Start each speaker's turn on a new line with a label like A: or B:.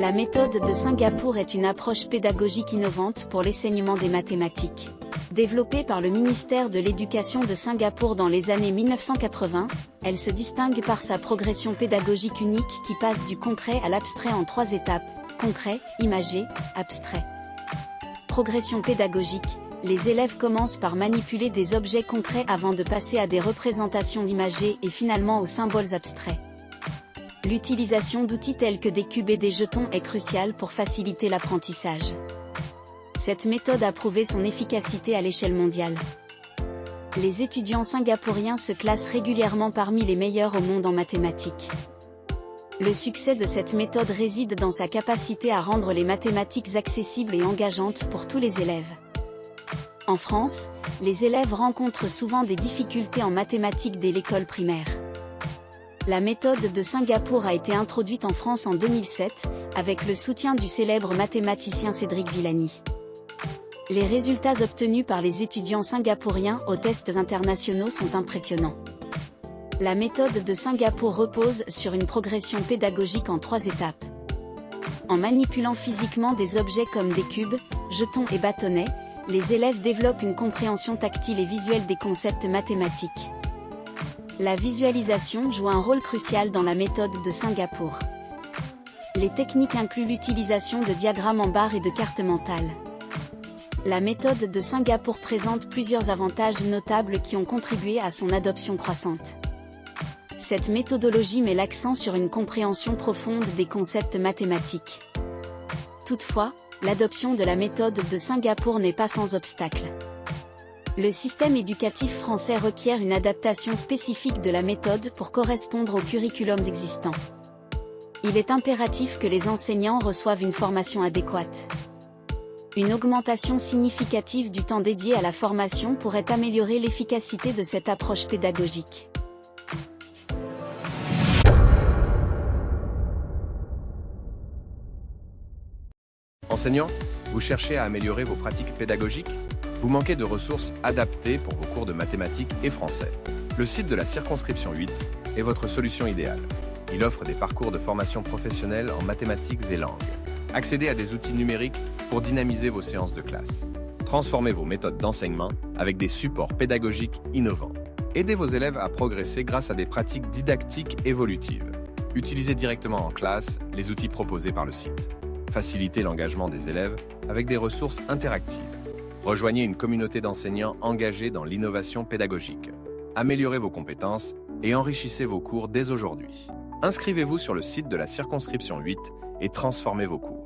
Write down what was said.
A: La méthode de Singapour est une approche pédagogique innovante pour l'enseignement des mathématiques. Développée par le ministère de l'Éducation de Singapour dans les années 1980, elle se distingue par sa progression pédagogique unique qui passe du concret à l'abstrait en 3 étapes: concret, imagé, abstrait. Progression pédagogique. Les élèves commencent par manipuler des objets concrets avant de passer à des représentations imagées et finalement aux symboles abstraits. L'utilisation d'outils tels que des cubes et des jetons est cruciale pour faciliter l'apprentissage. Cette méthode a prouvé son efficacité à l'échelle mondiale. Les étudiants singapouriens se classent régulièrement parmi les meilleurs au monde en mathématiques. Le succès de cette méthode réside dans sa capacité à rendre les mathématiques accessibles et engageantes pour tous les élèves. En France, les élèves rencontrent souvent des difficultés en mathématiques dès l'école primaire. La méthode de Singapour a été introduite en France en 2007, avec le soutien du célèbre mathématicien Cédric Villani. Les résultats obtenus par les étudiants singapouriens aux tests internationaux sont impressionnants. La méthode de Singapour repose sur une progression pédagogique en 3 étapes. En manipulant physiquement des objets comme des cubes, jetons et bâtonnets, les élèves développent une compréhension tactile et visuelle des concepts mathématiques. La visualisation joue un rôle crucial dans la méthode de Singapour. Les techniques incluent l'utilisation de diagrammes en barres et de cartes mentales. La méthode de Singapour présente plusieurs avantages notables qui ont contribué à son adoption croissante. Cette méthodologie met l'accent sur une compréhension profonde des concepts mathématiques. Toutefois, l'adoption de la méthode de Singapour n'est pas sans obstacle. Le système éducatif français requiert une adaptation spécifique de la méthode pour correspondre aux curriculums existants. Il est impératif que les enseignants reçoivent une formation adéquate. Une augmentation significative du temps dédié à la formation pourrait améliorer l'efficacité de cette approche pédagogique.
B: Enseignants, vous cherchez à améliorer vos pratiques pédagogiques? Vous manquez de ressources adaptées pour vos cours de mathématiques et français. Le site de la circonscription 8 est votre solution idéale. Il offre des parcours de formation professionnelle en mathématiques et langues. Accédez à des outils numériques pour dynamiser vos séances de classe. Transformez vos méthodes d'enseignement avec des supports pédagogiques innovants. Aidez vos élèves à progresser grâce à des pratiques didactiques évolutives. Utilisez directement en classe les outils proposés par le site. Facilitez l'engagement des élèves avec des ressources interactives. Rejoignez une communauté d'enseignants engagés dans l'innovation pédagogique. Améliorez vos compétences et enrichissez vos cours dès aujourd'hui. Inscrivez-vous sur le site de la circonscription 8 et transformez vos cours.